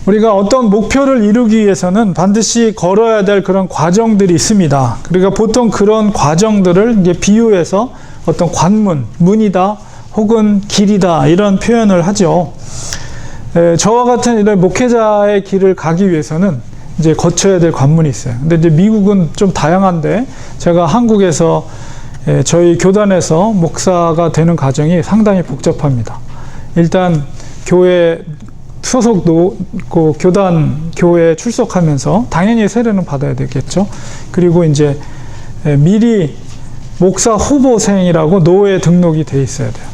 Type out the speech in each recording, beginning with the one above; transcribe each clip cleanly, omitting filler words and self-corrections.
우리가 어떤 목표를 이루기 위해서는 반드시 걸어야 될 그런 과정들이 있습니다. 그러니까 보통 그런 과정들을 이제 비유해서 어떤 관문, 문이다 혹은 길이다 이런 표현을 하죠. 저와 같은 이런 목회자의 길을 가기 위해서는 이제 거쳐야 될 관문이 있어요. 근데 이제 미국은 좀 다양한데 제가 한국에서 저희 교단에서 목사가 되는 과정이 상당히 복잡합니다. 일단 교회 소속 그 교단 교회에 출석하면서 당연히 세례는 받아야 되겠죠. 그리고 이제 미리 목사 후보생이라고 노회에 등록이 돼 있어야 돼요.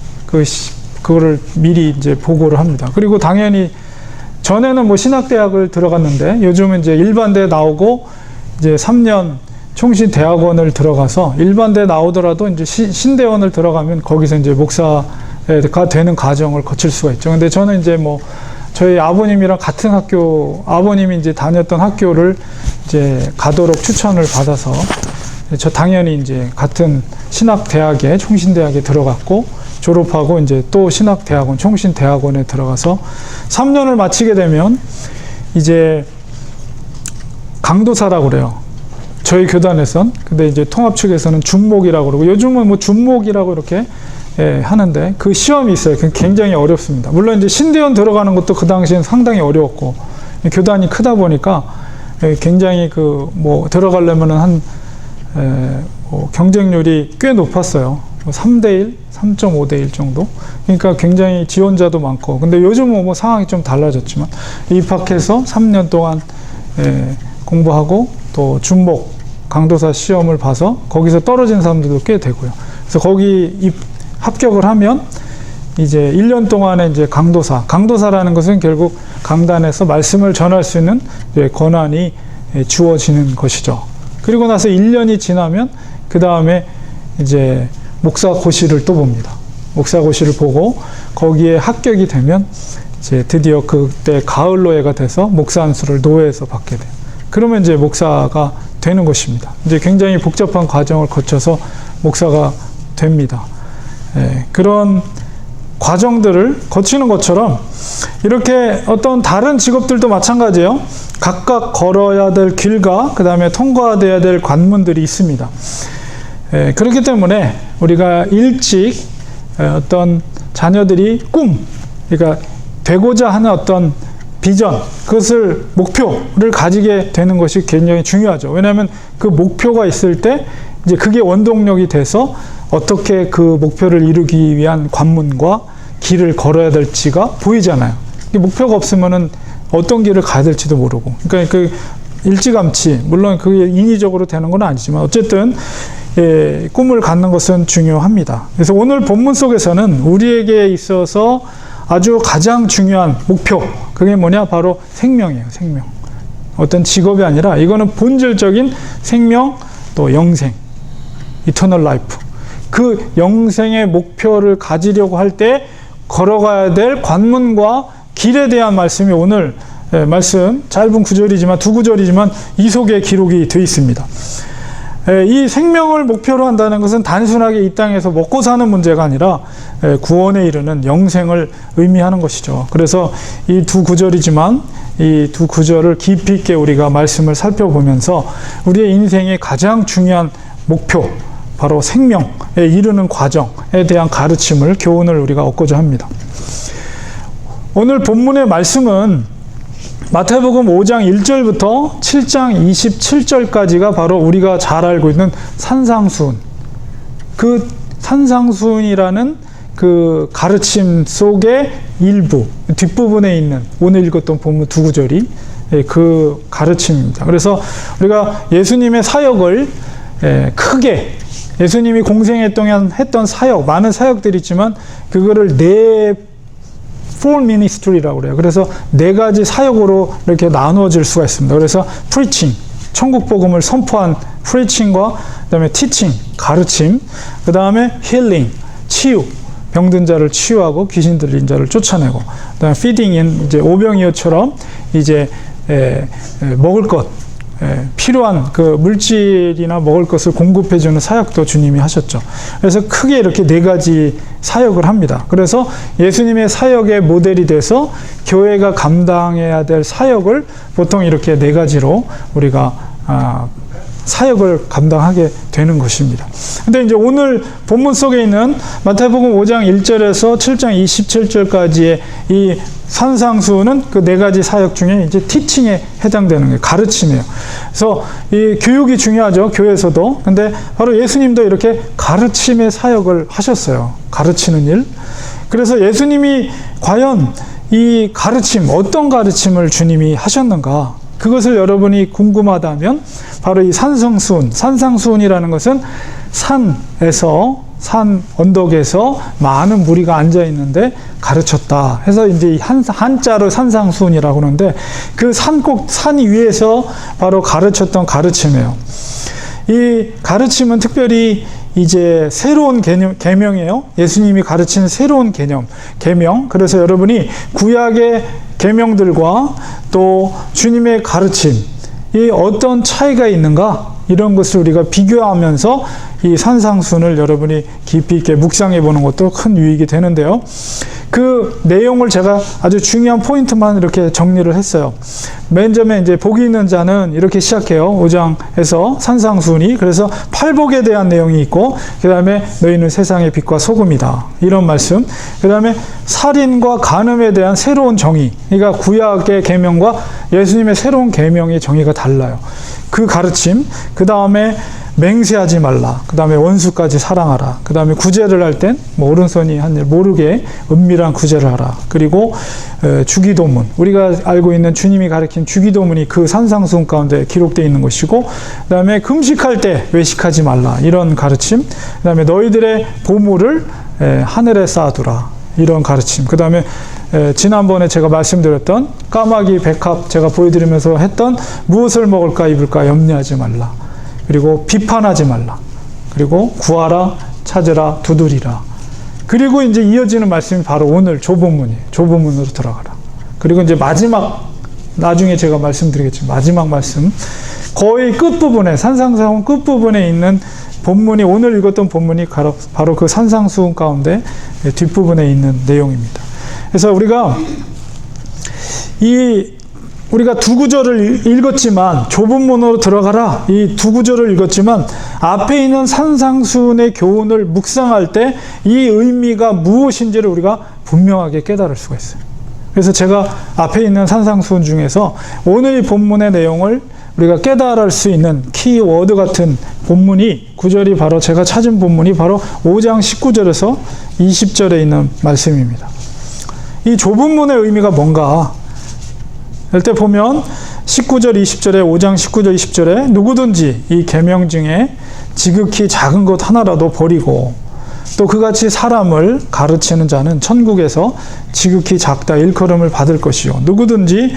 그거를 미리 이제 보고를 합니다. 그리고 당연히 전에는 뭐 신학대학을 들어갔는데 요즘은 이제 일반대 나오고 이제 3년 총신대학원을 들어가서 일반대 나오더라도 이제 신대원을 들어가면 거기서 이제 목사가 되는 과정을 거칠 수가 있죠. 근데 저는 이제 뭐 저희 아버님이랑 같은 학교, 아버님이 이제 다녔던 학교를 이제 가도록 추천을 받아서 저 당연히 이제 같은 신학대학에, 총신대학에 들어갔고 졸업하고 이제 또 신학대학원, 총신대학원에 들어가서 3년을 마치게 되면 이제 강도사라고 그래요. 저희 교단에선. 근데 이제 통합 측에서는 중목이라고 그러고 요즘은 뭐 중목이라고 이렇게 하는데 그 시험이 있어요. 굉장히 어렵습니다. 물론 이제 신대원 들어가는 것도 그 당시엔 상당히 어려웠고 교단이 크다 보니까 굉장히 뭐 들어가려면은 경쟁률이 꽤 높았어요. 3대1, 3.5대1 정도. 그러니까 굉장히 지원자도 많고. 근데 요즘은 뭐 상황이 좀 달라졌지만 입학해서 3년 동안 공부하고 또 중목 강도사 시험을 봐서 거기서 떨어진 사람들도 꽤 되고요. 그래서 거기 합격을 하면 이제 1년 동안에 이제 강도사라는 것은 결국 강단에서 말씀을 전할 수 있는 권한이 주어지는 것이죠. 그리고 나서 1년이 지나면 그 다음에 이제 목사고시를 또 봅니다. 목사고시를 보고 거기에 합격이 되면 이제 드디어 그때 가을노예가 돼서 목사 안수를 노회에서 받게 돼요. 그러면 이제 목사가 되는 것입니다. 이제 굉장히 복잡한 과정을 거쳐서 목사가 됩니다. 그런 과정들을 거치는 것처럼 이렇게 어떤 다른 직업들도 마찬가지예요. 각각 걸어야 될 길과 그 다음에 통과돼야 될 관문들이 있습니다. 그렇기 때문에 우리가 일찍 어떤 자녀들이 그러니까 되고자 하는 어떤 비전, 그것을 목표를 가지게 되는 것이 굉장히 중요하죠. 왜냐하면 그 목표가 있을 때 이제 그게 원동력이 돼서 어떻게 그 목표를 이루기 위한 관문과 길을 걸어야 될지가 보이잖아요. 목표가 없으면은 어떤 길을 가야 될지도 모르고. 그러니까 그 일찌감치, 물론 그게 인위적으로 되는 건 아니지만 어쨌든 꿈을 갖는 것은 중요합니다. 그래서 오늘 본문 속에서는 우리에게 있어서 아주 가장 중요한 목표, 그게 뭐냐? 바로 생명이에요. 생명. 어떤 직업이 아니라 이거는 본질적인 생명, 또 영생, 이터널 라이프. 그 영생의 목표를 가지려고 할 때 걸어가야 될 관문과 길에 대한 말씀이 오늘 말씀, 짧은 구절이지만 두 구절이지만 이 속에 기록이 되어 있습니다. 이 생명을 목표로 한다는 것은 단순하게 이 땅에서 먹고 사는 문제가 아니라 구원에 이르는 영생을 의미하는 것이죠. 그래서 이 두 구절이지만 이 두 구절을 깊이 있게 우리가 말씀을 살펴보면서 우리의 인생의 가장 중요한 목표, 바로 생명에 이르는 과정에 대한 가르침을, 교훈을 우리가 얻고자 합니다. 오늘 본문의 말씀은 마태복음 5장 1절부터 7장 27절까지가 바로 우리가 잘 알고 있는 산상수훈. 그 산상수훈이라는 그 가르침 속의 일부, 뒷부분에 있는 오늘 읽었던 본문 두 구절이 그 가르침입니다. 그래서 우리가 예수님의 사역을 크게, 예수님이 공생했던 사역, 많은 사역들이 있지만 그거를 four ministry라고 그래요. 그래서 네 가지 사역으로 이렇게 나누어질 수가 있습니다. 그래서 preaching, 천국 복음을 선포한 preaching과 그다음에 teaching, 가르침, 그다음에 healing, 치유, 병든 자를 치유하고 귀신 들린 자를 쫓아내고, 그다음에 feeding인 이제 오병이어처럼 이제 먹을 것, 필요한 그 물질이나 먹을 것을 공급해주는 사역도 주님이 하셨죠. 그래서 크게 이렇게 네 가지 사역을 합니다. 그래서 예수님의 사역의 모델이 돼서 교회가 감당해야 될 사역을 보통 이렇게 네 가지로 우리가 사역을 감당하게 되는 것입니다. 근데 이제 오늘 본문 속에 있는 마태복음 5장 1절에서 7장 27절까지의 이 산상수훈은 그 네 가지 사역 중에 이제 티칭에 해당되는 거예요. 가르침이에요. 그래서 이 교육이 중요하죠. 교회에서도. 근데 바로 예수님도 이렇게 가르침의 사역을 하셨어요. 가르치는 일. 그래서 예수님이 과연 이 가르침, 어떤 가르침을 주님이 하셨는가? 그것을 여러분이 궁금하다면 바로 이 산상수훈이라는 것은 산 언덕에서 많은 무리가 앉아 있는데 가르쳤다 해서 이제 한자로 산상수훈이라고 하는데 그 산 위에서 바로 가르쳤던 가르침이에요. 이 가르침은 특별히 이제 새로운 계명이에요. 예수님이 가르치는 새로운 계명. 그래서 여러분이 구약의 계명들과 또 주님의 가르침이 어떤 차이가 있는가 이런 것을 우리가 비교하면서 이 산상수훈을 여러분이 깊이 있게 묵상해 보는 것도 큰 유익이 되는데요. 그 내용을 제가 아주 중요한 포인트만 이렇게 정리를 했어요. 맨 처음에 이제 복이 있는 자는 이렇게 시작해요. 5장에서 산상수훈이. 그래서 팔복에 대한 내용이 있고, 그 다음에 너희는 세상의 빛과 소금이다. 이런 말씀. 그 다음에 살인과 간음에 대한 새로운 정의. 그러니까 구약의 계명과 예수님의 새로운 계명의 정의가 달라요. 그 가르침. 그 다음에 맹세하지 말라. 그 다음에 원수까지 사랑하라. 그 다음에 구제를 할 땐 오른손이 한 일 모르게 은밀한 구제를 하라. 그리고 주기도문. 우리가 알고 있는 주님이 가르친 주기도문이 그 산상수훈 가운데 기록되어 있는 것이고, 그 다음에 금식할 때 외식하지 말라. 이런 가르침. 그 다음에 너희들의 보물을 하늘에 쌓아두라. 이런 가르침. 그 다음에 지난번에 제가 말씀드렸던 까마귀 백합 제가 보여드리면서 했던 무엇을 먹을까 입을까 염려하지 말라. 그리고 비판하지 말라. 그리고 구하라, 찾으라, 두드리라. 그리고 이제 이어지는 말씀이 바로 오늘 조본문이에요. 조본문으로 들어가라. 그리고 이제 마지막, 나중에 제가 말씀드리겠지만 마지막 말씀, 거의 끝부분에, 산상수훈 끝부분에 있는 본문이, 오늘 읽었던 본문이 바로 그 산상수훈 가운데 뒷부분에 있는 내용입니다. 그래서 우리가 두 구절을 읽었지만, 조본문으로 들어가라. 이 두 구절을 읽었지만, 앞에 있는 산상수훈의 교훈을 묵상할 때 이 의미가 무엇인지를 우리가 분명하게 깨달을 수가 있어요. 그래서 제가 앞에 있는 산상수훈 중에서 오늘 이 본문의 내용을 우리가 깨달을 수 있는 키워드 같은 본문이, 구절이 바로 제가 찾은 본문이 바로 5장 19절에서 20절에 있는 말씀입니다. 이 조본문의 의미가 뭔가? 이때 보면 19절 20절에 5장 19절 20절에 누구든지 이 계명 중에 지극히 작은 것 하나라도 버리고 또 그같이 사람을 가르치는 자는 천국에서 지극히 작다 일컬음을 받을 것이요 누구든지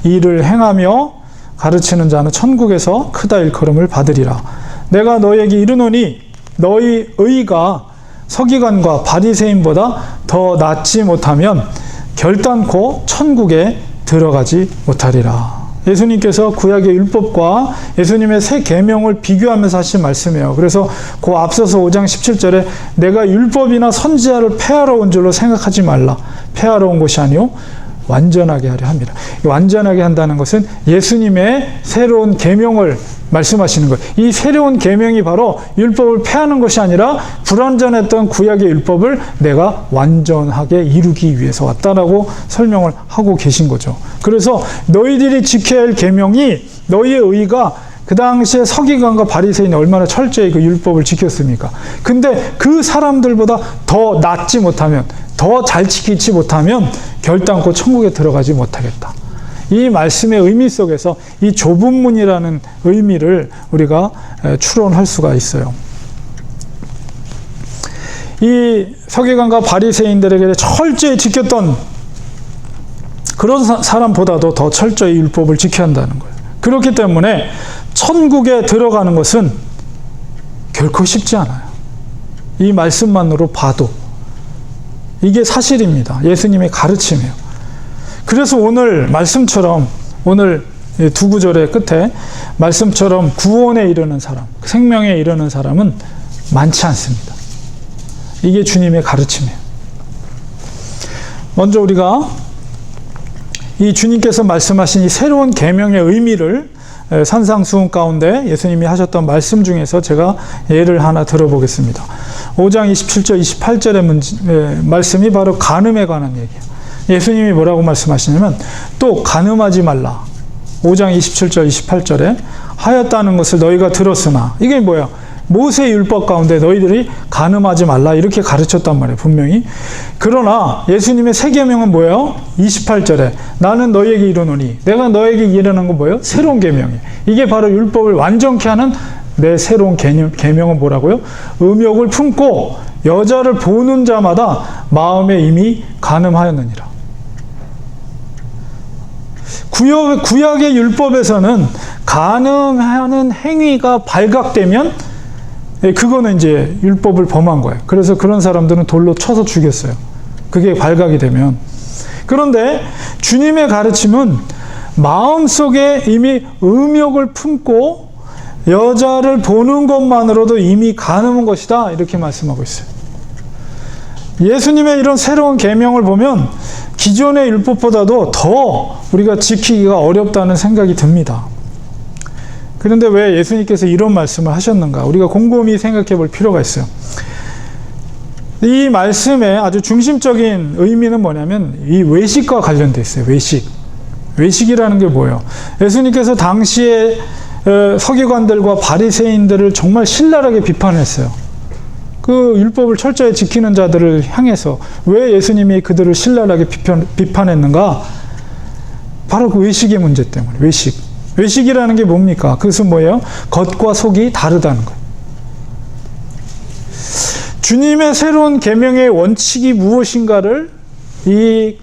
이를 행하며 가르치는 자는 천국에서 크다 일컬음을 받으리라. 내가 너희에게 이르노니 너희 의가 서기관과 바리새인보다 더 낫지 못하면 결단코 천국에 들어가지 못하리라. 예수님께서 구약의 율법과 예수님의 새 계명을 비교하면서 하신 말씀이에요. 그래서 그 앞서서 5장 17절에 내가 율법이나 선지자를 폐하러 온 줄로 생각하지 말라. 폐하러 온 것이 아니요 완전하게 하려 합니다. 완전하게 한다는 것은 예수님의 새로운 계명을 말씀하시는 거예요. 이 새로운 계명이 바로 율법을 폐하는 것이 아니라 불완전했던 구약의 율법을 내가 완전하게 이루기 위해서 왔다라고 설명을 하고 계신 거죠. 그래서 너희들이 지켜야 할 계명이, 너희의 의가 그 당시에 서기관과 바리새인이 얼마나 철저히 그 율법을 지켰습니까? 근데 그 사람들보다 더 낫지 못하면, 더 잘 지키지 못하면 결단코 천국에 들어가지 못하겠다. 이 말씀의 의미 속에서 이 조본문이라는 의미를 우리가 추론할 수가 있어요. 이 서기관과 바리새인들에게 철저히 지켰던 그런 사람보다도 더 철저히 율법을 지켜야 한다는 거예요. 그렇기 때문에 천국에 들어가는 것은 결코 쉽지 않아요. 이 말씀만으로 봐도 이게 사실입니다. 예수님의 가르침이에요. 그래서 오늘 말씀처럼 오늘 두 구절의 끝에 말씀처럼 구원에 이르는 사람, 생명에 이르는 사람은 많지 않습니다. 이게 주님의 가르침이에요. 먼저 우리가 이 주님께서 말씀하신 이 새로운 계명의 의미를 산상수훈 가운데 예수님이 하셨던 말씀 중에서 제가 예를 하나 들어보겠습니다. 5장 27절 28절의 말씀이 바로 간음에 관한 얘기예요. 예수님이 뭐라고 말씀하시냐면 또 간음하지 말라. 5장 27절 28절에 하였다는 것을 너희가 들었으나, 이게 뭐야? 모세 율법 가운데 너희들이 간음하지 말라 이렇게 가르쳤단 말이에요, 분명히. 그러나 예수님의 새 계명은 뭐예요? 28절에 나는 너희에게 이르노니, 내가 너희에게 이르는 건 뭐예요? 새로운 계명이에요. 이게 바로 율법을 완전케 하는 내 새로운 계명은 뭐라고요? 음욕을 품고 여자를 보는 자마다 마음에 이미 간음하였느니라. 구약의 율법에서는 간음하는 행위가 발각되면 그거는 이제 율법을 범한 거예요. 그래서 그런 사람들은 돌로 쳐서 죽였어요. 그게 발각이 되면. 그런데 주님의 가르침은 마음속에 이미 음욕을 품고 여자를 보는 것만으로도 이미 간음한 것이다, 이렇게 말씀하고 있어요. 예수님의 이런 새로운 계명을 보면 기존의 율법보다도 더 우리가 지키기가 어렵다는 생각이 듭니다. 그런데 왜 예수님께서 이런 말씀을 하셨는가? 우리가 곰곰이 생각해 볼 필요가 있어요. 이 말씀의 아주 중심적인 의미는 뭐냐면 이 외식과 관련돼 있어요. 외식이라는 게 뭐예요? 예수님께서 당시에 서기관들과 바리새인들을 정말 신랄하게 비판했어요. 그 율법을 철저히 지키는 자들을 향해서 왜 예수님이 그들을 신랄하게 비판했는가? 바로 그 외식의 문제 때문에. 외식이라는 게 뭡니까? 그것은 뭐예요? 겉과 속이 다르다는 거예요. 주님의 새로운 계명의 원칙이 무엇인가를 이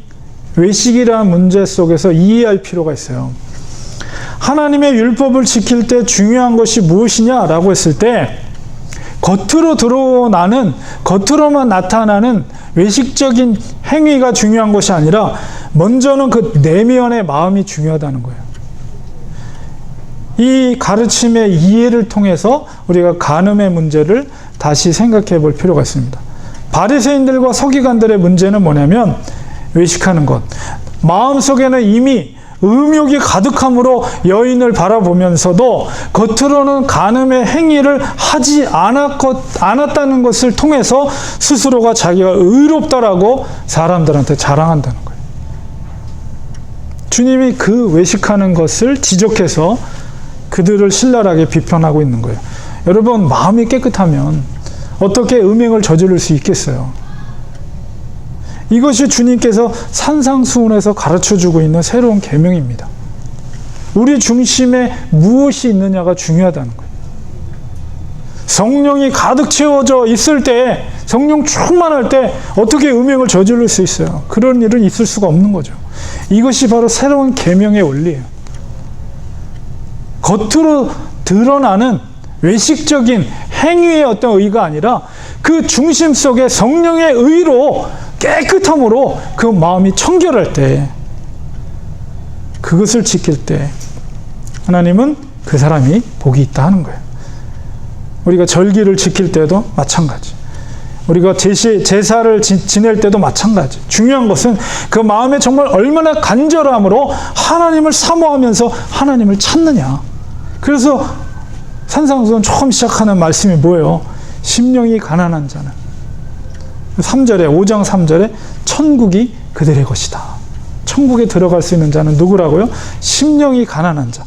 외식이라는 문제 속에서 이해할 필요가 있어요. 하나님의 율법을 지킬 때 중요한 것이 무엇이냐라고 했을 때 겉으로만 나타나는 외식적인 행위가 중요한 것이 아니라 먼저는 그 내면의 마음이 중요하다는 거예요. 이 가르침의 이해를 통해서 우리가 간음의 문제를 다시 생각해 볼 필요가 있습니다. 바리새인들과 서기관들의 문제는 뭐냐면 외식하는 것. 마음속에는 이미 음욕이 가득함으로 여인을 바라보면서도 겉으로는 간음의 행위를 하지 않았다는 것을 통해서 스스로가 자기가 의롭다라고 사람들한테 자랑한다는 거예요. 주님이 그 외식하는 것을 지적해서 그들을 신랄하게 비판하고 있는 거예요. 여러분, 마음이 깨끗하면 어떻게 음행을 저지를 수 있겠어요? 이것이 주님께서 산상수훈에서 가르쳐주고 있는 새로운 계명입니다. 우리 중심에 무엇이 있느냐가 중요하다는 거예요. 성령이 가득 채워져 있을 때, 성령 충만할 때 어떻게 음행을 저지를 수 있어요? 그런 일은 있을 수가 없는 거죠. 이것이 바로 새로운 계명의 원리예요. 겉으로 드러나는 외식적인 행위의 어떤 의가 아니라 그 중심 속에 성령의 의로 깨끗함으로 그 마음이 청결할 때, 그것을 지킬 때 하나님은 그 사람이 복이 있다 하는 거예요. 우리가 절기를 지킬 때도 마찬가지, 우리가 제사를 지낼 때도 마찬가지. 중요한 것은 그 마음에 정말 얼마나 간절함으로 하나님을 사모하면서 하나님을 찾느냐. 그래서 산상수훈 처음 시작하는 말씀이 뭐예요? 심령이 가난한 자는 3절에 5장 3절에 천국이 그들의 것이다. 천국에 들어갈 수 있는 자는 누구라고요? 심령이 가난한 자.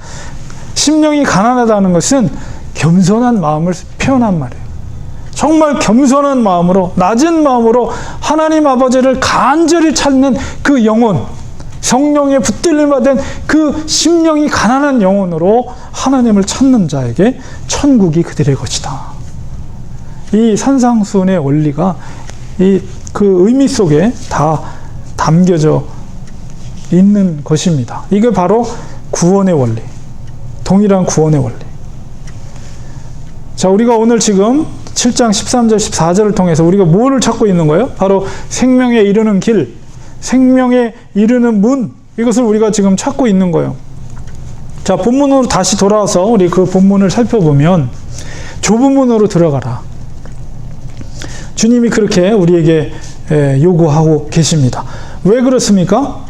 심령이 가난하다는 것은 겸손한 마음을 표현한 말이에요. 정말 겸손한 마음으로, 낮은 마음으로 하나님 아버지를 간절히 찾는 그 영혼, 성령의 붙들림 받은 그 심령이 가난한 영혼으로 하나님을 찾는 자에게 천국이 그들의 것이다. 이 산상수훈의 원리가 그 의미 속에 다 담겨져 있는 것입니다. 이게 바로 구원의 원리, 동일한 구원의 원리. 자, 우리가 오늘 지금 7장 13절 14절을 통해서 우리가 뭐를 찾고 있는 거예요? 바로 생명에 이르는 길, 생명에 이르는 문, 이것을 우리가 지금 찾고 있는 거예요. 자, 본문으로 다시 돌아와서 우리 그 본문을 살펴보면 좁은 문으로 들어가라. 주님이 그렇게 우리에게 요구하고 계십니다. 왜 그렇습니까?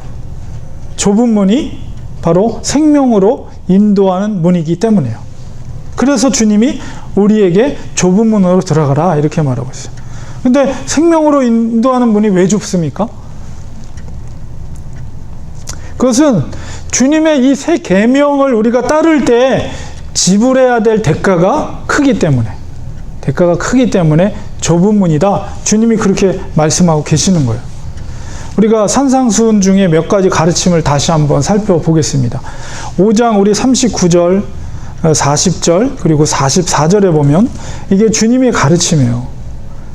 좁은 문이 바로 생명으로 인도하는 문이기 때문이에요. 그래서 주님이 우리에게 좁은 문으로 들어가라 이렇게 말하고 있어요. 근데 생명으로 인도하는 문이 왜 좁습니까? 그것은 주님의 이 세 계명을 우리가 따를 때 지불해야 될 대가가 크기 때문에 좁은 문이다. 주님이 그렇게 말씀하고 계시는 거예요. 우리가 산상수훈 중에 몇 가지 가르침을 다시 한번 살펴보겠습니다. 5장 우리 39절, 40절, 그리고 44절에 보면 이게 주님의 가르침이에요.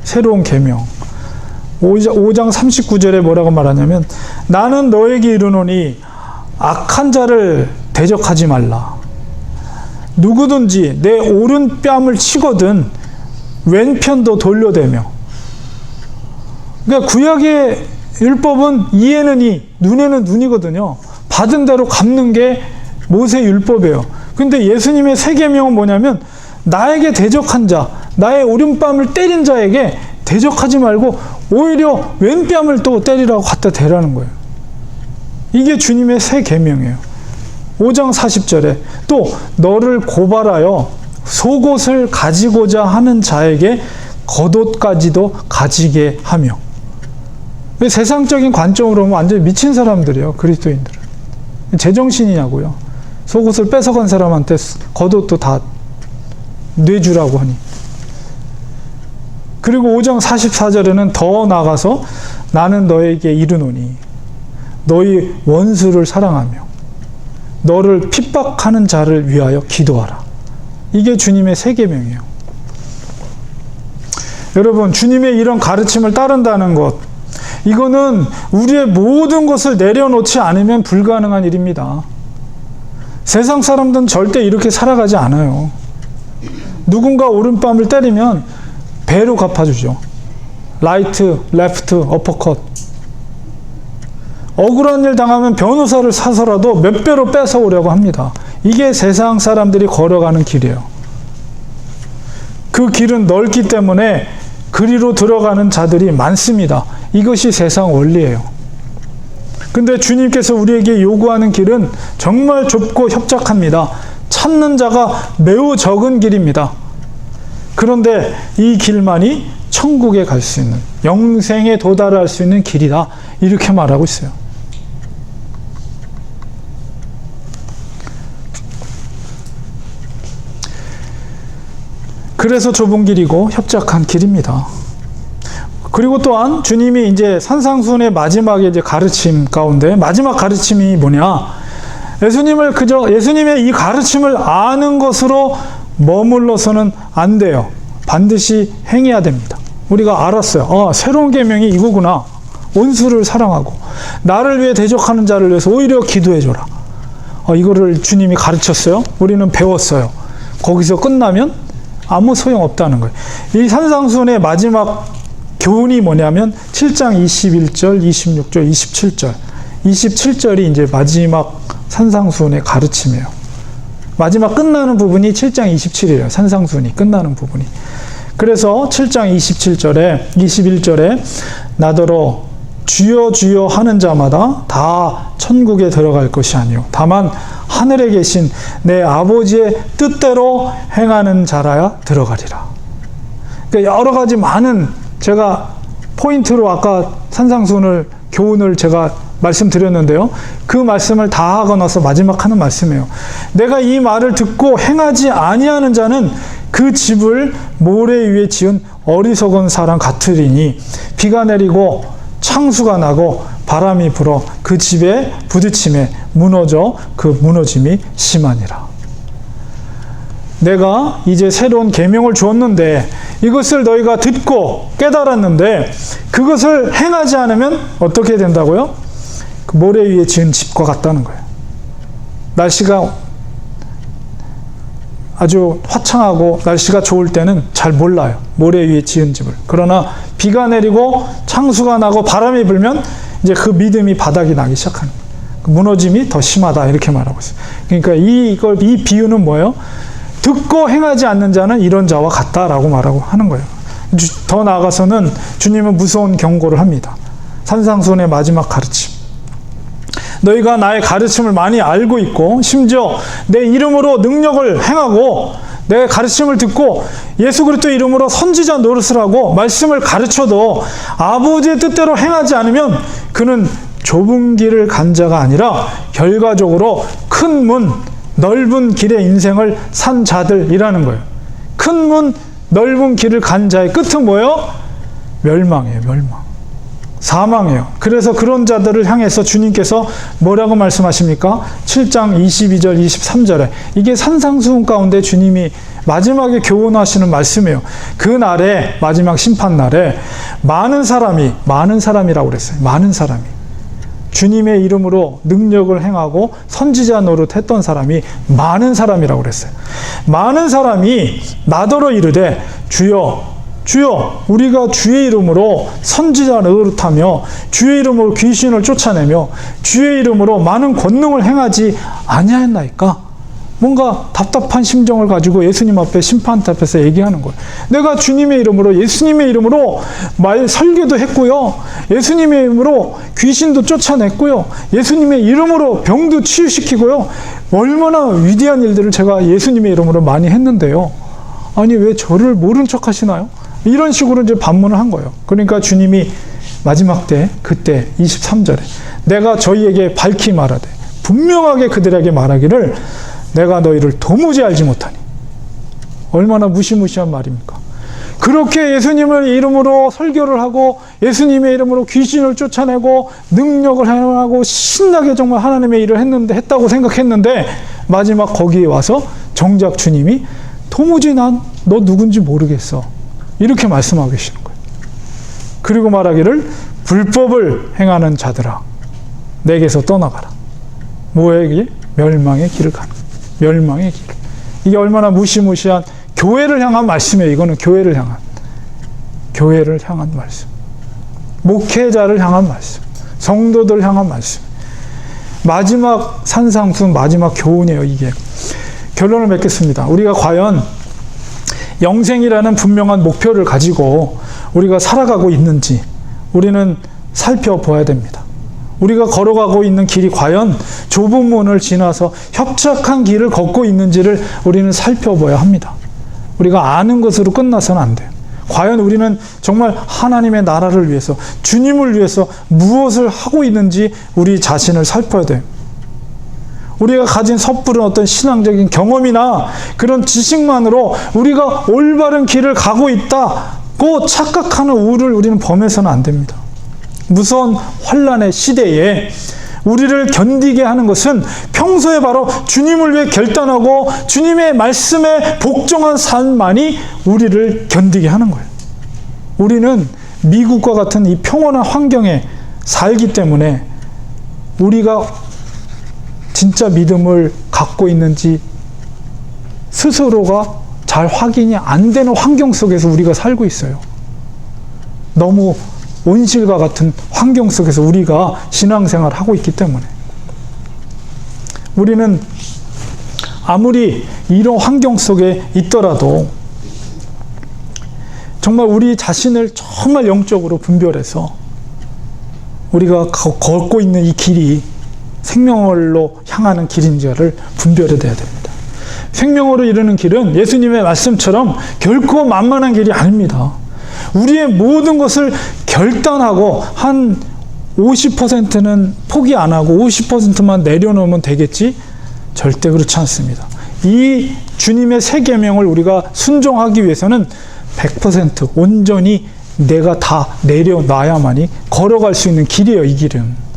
새로운 계명. 5장 39절에 뭐라고 말하냐면 나는 너에게 이르노니 악한 자를 대적하지 말라. 누구든지 내 오른뺨을 치거든 왼편도 돌려대며. 그러니까 구약의 율법은 이에는 이, 눈에는 눈이거든요. 받은 대로 갚는 게 모세 율법이에요. 근데 예수님의 세 계명은 뭐냐면 나에게 대적한 자, 나의 오른뺨을 때린 자에게 대적하지 말고 오히려 왼뺨을 또 때리라고 갖다 대라는 거예요. 이게 주님의 세 계명이에요. 5장 40절에 또 너를 고발하여 속옷을 가지고자 하는 자에게 겉옷까지도 가지게 하며. 세상적인 관점으로 보면 완전히 미친 사람들이에요. 그리스도인들은. 제정신이냐고요. 속옷을 뺏어간 사람한테 겉옷도 다 내주라고 하니. 그리고 5장 44절에는 더 나아가서 나는 너에게 이르노니 너희 원수를 사랑하며 너를 핍박하는 자를 위하여 기도하라. 이게 주님의 세 계명이에요. 여러분, 주님의 이런 가르침을 따른다는 것, 이거는 우리의 모든 것을 내려놓지 않으면 불가능한 일입니다. 세상 사람들은 절대 이렇게 살아가지 않아요. 누군가 오른뺨을 때리면 배로 갚아주죠. 라이트, 레프트, 어퍼컷. 억울한 일 당하면 변호사를 사서라도 몇 배로 뺏어오려고 합니다. 이게 세상 사람들이 걸어가는 길이에요. 그 길은 넓기 때문에 그리로 들어가는 자들이 많습니다. 이것이 세상 원리예요. 근데 주님께서 우리에게 요구하는 길은 정말 좁고 협착합니다. 찾는 자가 매우 적은 길입니다. 그런데 이 길만이 천국에 갈 수 있는, 영생에 도달할 수 있는 길이다. 이렇게 말하고 있어요. 그래서 좁은 길이고 협착한 길입니다. 그리고 또한 주님이 이제 산상수훈의 마지막에 이제 가르침 가운데 마지막 가르침이 뭐냐? 예수님의 이 가르침을 아는 것으로 머물러서는 안 돼요. 반드시 행해야 됩니다. 우리가 알았어요. 새로운 계명이 이거구나. 원수를 사랑하고 나를 위해 대적하는 자를 위해서 오히려 기도해줘라. 이거를 주님이 가르쳤어요. 우리는 배웠어요. 거기서 끝나면 아무 소용없다는 거예요. 이 산상수훈의 마지막 교훈이 뭐냐면 7장 21절, 26절, 27절. 27절이 이제 마지막 산상수훈의 가르침이에요. 마지막 끝나는 부분이 7장 27이에요. 산상수훈이 끝나는 부분이. 그래서 7장 27절에 21절에 나더러 주여 주여 하는 자마다 다 천국에 들어갈 것이 아니요 다만 하늘에 계신 내 아버지의 뜻대로 행하는 자라야 들어가리라. 그러니까 여러 가지 많은 제가 포인트로 아까 산상수훈을 교훈을 제가 말씀드렸는데요. 그 말씀을 다 하고 나서 마지막 하는 말씀이에요. 내가 이 말을 듣고 행하지 아니하는 자는 그 집을 모래 위에 지은 어리석은 사람 같으리니 비가 내리고 창수가 나고 바람이 불어 그 집에 부딪힘에 무너져 그 무너짐이 심하니라. 내가 이제 새로운 계명을 주었는데 이것을 너희가 듣고 깨달았는데 그것을 행하지 않으면 어떻게 된다고요? 그 모래 위에 지은 집과 같다는 거예요. 날씨가 아주 화창하고 날씨가 좋을 때는 잘 몰라요. 모래 위에 지은 집을. 그러나 비가 내리고 창수가 나고 바람이 불면 이제 그 믿음이 바닥이 나기 시작하는 거예요. 무너짐이 더 심하다 이렇게 말하고 있어요. 그러니까 이 비유는 뭐예요? 듣고 행하지 않는 자는 이런 자와 같다라고 말하고 하는 거예요. 더 나아가서는 주님은 무서운 경고를 합니다. 산상수훈의 마지막 가르침. 너희가 나의 가르침을 많이 알고 있고 심지어 내 이름으로 능력을 행하고 내 가르침을 듣고 예수 그리스도 이름으로 선지자 노릇을 하고 말씀을 가르쳐도 아버지의 뜻대로 행하지 않으면 그는 좁은 길을 간 자가 아니라 결과적으로 큰 문, 넓은 길의 인생을 산 자들이라는 거예요. 큰 문, 넓은 길을 간 자의 끝은 뭐예요? 멸망이에요. 멸망. 사망이에요. 그래서 그런 자들을 향해서 주님께서 뭐라고 말씀하십니까? 7장 22절 23절에 이게 산상수훈 가운데 주님이 마지막에 교훈하시는 말씀이에요. 그 날에 마지막 심판날에 많은 사람이라고 그랬어요. 많은 사람이 주님의 이름으로 능력을 행하고 선지자 노릇했던 사람이 많은 사람이라고 그랬어요. 많은 사람이 나더러 이르되 주여 우리가 주의 이름으로 선지자 노릇하며 주의 이름으로 귀신을 쫓아내며 주의 이름으로 많은 권능을 행하지 아니하였나이까? 뭔가 답답한 심정을 가지고 예수님 앞에 심판대 앞에서 얘기하는 거예요. 내가 주님의 이름으로 예수님의 이름으로 설교도 했고요. 예수님의 이름으로 귀신도 쫓아냈고요. 예수님의 이름으로 병도 치유시키고요. 얼마나 위대한 일들을 제가 예수님의 이름으로 많이 했는데요. 아니 왜 저를 모른 척 하시나요? 이런 식으로 이제 반문을 한 거예요. 그러니까 주님이 마지막 때 그때 23절에 내가 저희에게 밝히 말하되 분명하게 그들에게 말하기를 내가 너희를 도무지 알지 못하니. 얼마나 무시무시한 말입니까? 그렇게 예수님의 이름으로 설교를 하고 예수님의 이름으로 귀신을 쫓아내고 능력을 행하고 신나게 정말 하나님의 일을 했다고 생각했는데 마지막 거기에 와서 정작 주님이 도무지 난 너 누군지 모르겠어 이렇게 말씀하고 계시는 거예요. 그리고 말하기를 불법을 행하는 자들아 내게서 떠나가라. 뭐예요 이게? 멸망의 길을 가는 거예요. 멸망의 길. 이게 얼마나 무시무시한 교회를 향한 말씀이에요. 이거는 교회를 향한 말씀. 목회자를 향한 말씀. 성도들 향한 말씀. 마지막 산상수훈 마지막 교훈이에요. 이게. 결론을 맺겠습니다. 우리가 과연 영생이라는 분명한 목표를 가지고 우리가 살아가고 있는지 우리는 살펴봐야 됩니다. 우리가 걸어가고 있는 길이 과연 좁은 문을 지나서 협착한 길을 걷고 있는지를 우리는 살펴봐야 합니다. 우리가 아는 것으로 끝나서는 안 돼요. 과연 우리는 정말 하나님의 나라를 위해서 주님을 위해서 무엇을 하고 있는지 우리 자신을 살펴야 돼요. 우리가 가진 섣부른 어떤 신앙적인 경험이나 그런 지식만으로 우리가 올바른 길을 가고 있다고 착각하는 우를 우리는 범해서는 안 됩니다. 무서운 환난의 시대에 우리를 견디게 하는 것은 평소에 바로 주님을 위해 결단하고 주님의 말씀에 복종한 삶만이 우리를 견디게 하는 거예요. 우리는 미국과 같은 이 평온한 환경에 살기 때문에 우리가 진짜 믿음을 갖고 있는지 스스로가 잘 확인이 안 되는 환경 속에서 우리가 살고 있어요. 너무 온실과 같은 환경 속에서 우리가 신앙생활을 하고 있기 때문에 우리는 아무리 이런 환경 속에 있더라도 정말 우리 자신을 정말 영적으로 분별해서 우리가 걷고 있는 이 길이 생명으로 향하는 길인지를 분별해야 됩니다. 생명으로 이르는 길은 예수님의 말씀처럼 결코 만만한 길이 아닙니다. 우리의 모든 것을 결단하고 한 50%는 포기 안 하고 50%만 내려놓으면 되겠지? 절대 그렇지 않습니다. 이 주님의 세 계명을 우리가 순종하기 위해서는 100% 온전히 내가 다 내려놔야만이 걸어갈 수 있는 길이에요. 이 길은.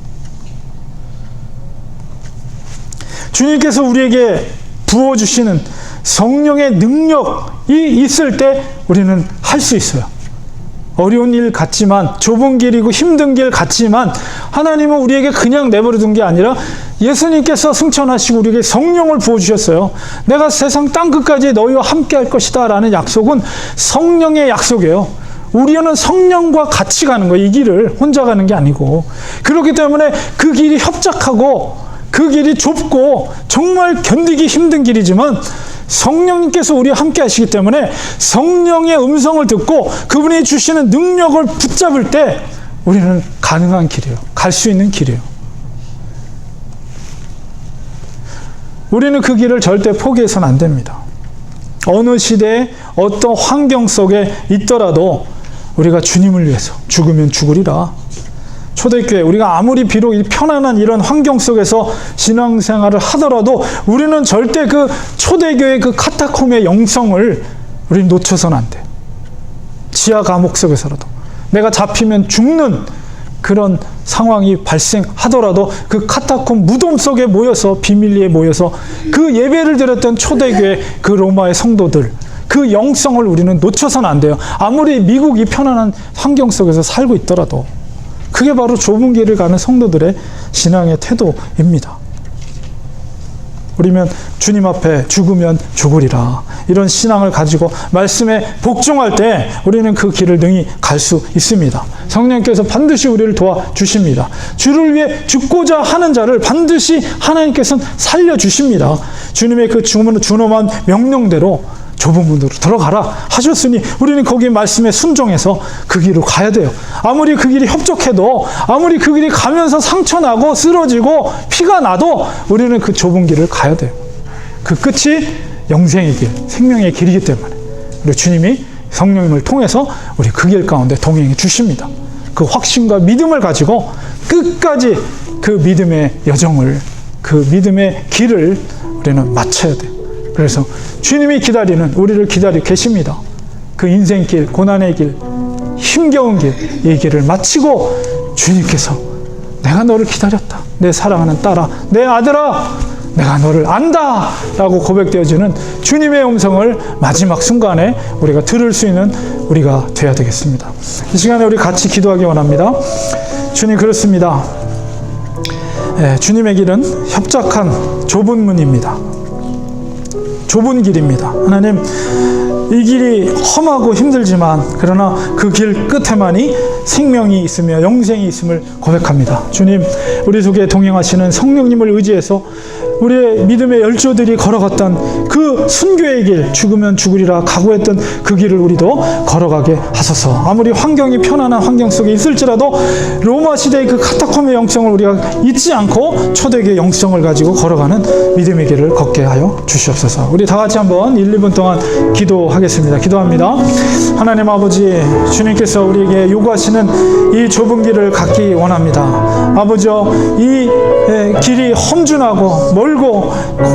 주님께서 우리에게 부어주시는 성령의 능력이 있을 때 우리는 할 수 있어요. 어려운 일 같지만 좁은 길이고 힘든 길 같지만 하나님은 우리에게 그냥 내버려 둔 게 아니라 예수님께서 승천하시고 우리에게 성령을 부어주셨어요. 내가 세상 땅끝까지 너희와 함께 할 것이다 라는 약속은 성령의 약속이에요. 우리는 성령과 같이 가는 거예요. 이 길을 혼자 가는 게 아니고. 그렇기 때문에 그 길이 협착하고 그 길이 좁고 정말 견디기 힘든 길이지만 성령님께서 우리와 함께 하시기 때문에 성령의 음성을 듣고 그분이 주시는 능력을 붙잡을 때 우리는 가능한 길이에요. 갈 수 있는 길이에요. 우리는 그 길을 절대 포기해서는 안 됩니다. 어느 시대에 어떤 환경 속에 있더라도 우리가 주님을 위해서 죽으면 죽으리라. 초대교회, 우리가 아무리 비록 이 편안한 이런 환경 속에서 신앙생활을 하더라도 우리는 절대 그 초대교회 그 카타콤의 영성을 우리는 놓쳐서는 안 돼. 지하 감옥 속에서라도 내가 잡히면 죽는 그런 상황이 발생하더라도 그 카타콤 무덤 속에 모여서 비밀리에 모여서 그 예배를 드렸던 초대교회 그 로마의 성도들 그 영성을 우리는 놓쳐서는 안 돼요. 아무리 미국이 편안한 환경 속에서 살고 있더라도 그게 바로 좁은 길을 가는 성도들의 신앙의 태도입니다. 우리면 주님 앞에 죽으면 죽으리라. 이런 신앙을 가지고 말씀에 복종할 때 우리는 그 길을 능히 갈 수 있습니다. 성령께서 반드시 우리를 도와주십니다. 주를 위해 죽고자 하는 자를 반드시 하나님께서는 살려주십니다. 주님의 그 준엄한 명령대로 좁은 문으로 들어가라 하셨으니 우리는 거기 말씀에 순종해서 그 길로 가야 돼요. 아무리 그 길이 협족해도 아무리 그 길이 가면서 상처나고 쓰러지고 피가 나도 우리는 그 좁은 길을 가야 돼요. 그 끝이 영생의 길, 생명의 길이기 때문에 우리 주님이 성령님을 통해서 우리 그 길 가운데 동행해 주십니다. 그 확신과 믿음을 가지고 끝까지 그 믿음의 여정을, 그 믿음의 길을 우리는 마쳐야 돼요. 그래서 주님이 기다리는, 우리를 기다리고 계십니다. 그 인생길, 고난의 길, 힘겨운 길, 이 길을 마치고 주님께서 내가 너를 기다렸다. 내 사랑하는 딸아, 내 아들아, 내가 너를 안다 라고 고백되어지는 주님의 음성을 마지막 순간에 우리가 들을 수 있는 우리가 되어야 되겠습니다. 이 시간에 우리 같이 기도하기 원합니다. 주님, 그렇습니다. 주님의 길은 협착한 좁은 문입니다. 좁은 길입니다. 하나님, 이 길이 험하고 힘들지만 그러나 그 길 끝에만이 생명이 있으며 영생이 있음을 고백합니다. 주님, 우리 속에 동행하시는 성령님을 의지해서 우리의 믿음의 열조들이 걸어갔던 그 순교의 길, 죽으면 죽으리라 각오했던 그 길을 우리도 걸어가게 하소서. 아무리 환경이 편안한 환경 속에 있을지라도 로마 시대의 그 카타콤의 영성을 우리가 잊지 않고 초대교의 영성을 가지고 걸어가는 믿음의 길을 걷게 하여 주시옵소서. 우리 다 같이 한번 1, 2분 동안 기도하겠습니다. 기도합니다. 하나님 아버지, 주님께서 우리에게 요구하시는 이 좁은 길을 갖기 원합니다. 아버지여, 이 길이 험준하고 멀고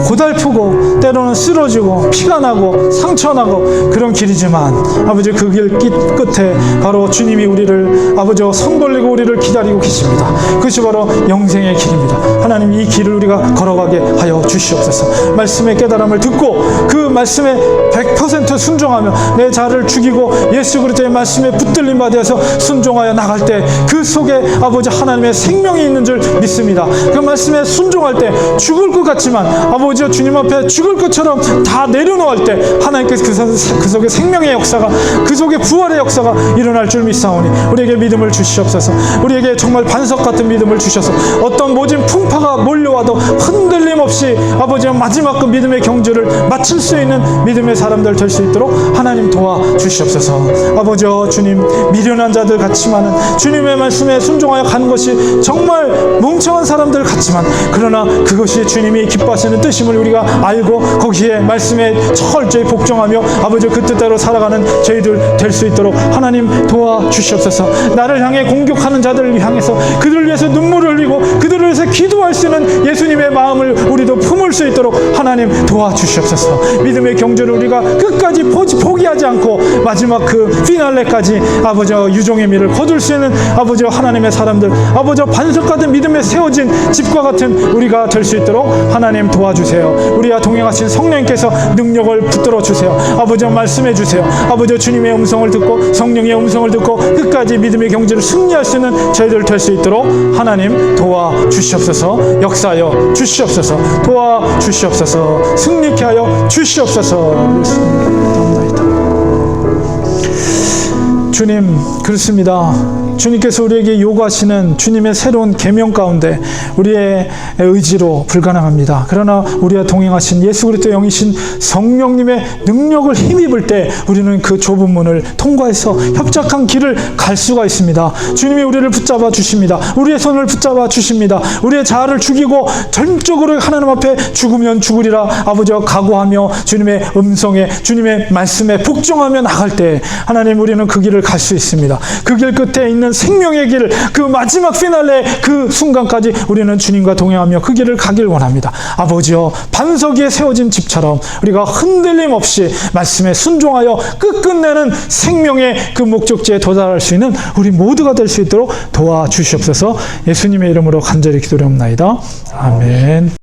고달프고 때로는 쓰러지고 피가 나고 상처나고 그런 길이지만 아버지, 그 길 끝에 바로 주님이 우리를 아버지여 손 벌리고 우리를 기다리고 계십니다. 그것이 바로 영생의 길입니다. 하나님, 이 길을 우리가 걸어가게 하여 주시옵소서. 말씀의 깨달음을 듣고 그 말씀에 100% 순종하며 내 자를 죽이고 예수 그리스도의 말씀에 붙들림 받아서 순종하여 나갈 때 그 속에 아버지 하나님의 생명이 있는 줄 믿습니다. 그 말씀에 순종할 때 죽을 것 같지만 아버지여 주님 앞에 죽을 것처럼 다 내려놓을 때 하나님께서 그 속에 생명의 역사가, 그 속에 부활의 역사가 일어날 줄 믿사오니 우리에게 믿음을 주시옵소서. 우리에게 정말 반석 같은 믿음을 주셔서 어떤 모진 풍파가 몰려와도 흔들림 없이 아버지여 마지막 그 믿음의 경주를 마칠 수 있는 믿음의 사람들 될 수 있도록 하나님 도와주시옵소서. 아버지여 주님, 미련한 자들 같지만은 주님의 말씀에 순종하여 가는 것이 정말 멍청한 사람들 같지만 그러나 그것이 주님이 기뻐하시는 뜻임을 우리가 알고 거기에 말씀에 철저히 복종하며 아버지 그 뜻대로 살아가는 저희들 될 수 있도록 하나님 도와주시옵소서. 나를 향해 공격하는 자들을 향해서 그들을 위해서 눈물을 흘리고 그들을 위해서 기도할 수 있는 예수님의 마음을 우리도 품을 수 있도록 하나님 도와주시옵소서. 믿음의 경주를 우리가 끝까지 포기하지 않고 마지막 그 피날레까지 아버지 유종의 미를 거둘 수 있는 아버지 하나님의 사람들, 아버지 반석 같은 믿음에 세워진 집과 같은 우리가 될 수 있도록 하나님 도와주세요. 우리와 동행하신 성령님께서 능력을 붙들어 주세요. 아버지 말씀해 주세요. 아버지 주님의 음성을 듣고 성령의 음성을 듣고 끝까지 믿음의 경주를 승리할 수 있는 저희들 될 수 있도록 하나님 도와주시옵소서. 역사하여 주시옵소서. 도와주시옵소서. 승리케 하여 주시옵소서. 주님, 그렇습니다. 주님께서 우리에게 요구하시는 주님의 새로운 계명 가운데 우리의 의지로 불가능합니다. 그러나 우리와 동행하신 예수 그리스도 영이신 성령님의 능력을 힘입을 때 우리는 그 좁은 문을 통과해서 협착한 길을 갈 수가 있습니다. 주님이 우리를 붙잡아 주십니다. 우리의 손을 붙잡아 주십니다. 우리의 자아를 죽이고 전적으로 하나님 앞에 죽으면 죽으리라 아버지와 각오하며 주님의 음성에, 주님의 말씀에 복종하며 나갈 때 하나님, 우리는 그 길을 갈 수 있습니다. 그 길 끝에 있는 생명의 길을, 그 마지막 피날레 그 순간까지 우리는 주님과 동행하며 그 길을 가길 원합니다. 아버지여, 반석 위에 세워진 집처럼 우리가 흔들림 없이 말씀에 순종하여 끝끝내는 생명의 그 목적지에 도달할 수 있는 우리 모두가 될 수 있도록 도와주시옵소서. 예수님의 이름으로 간절히 기도드립나이다. 아멘.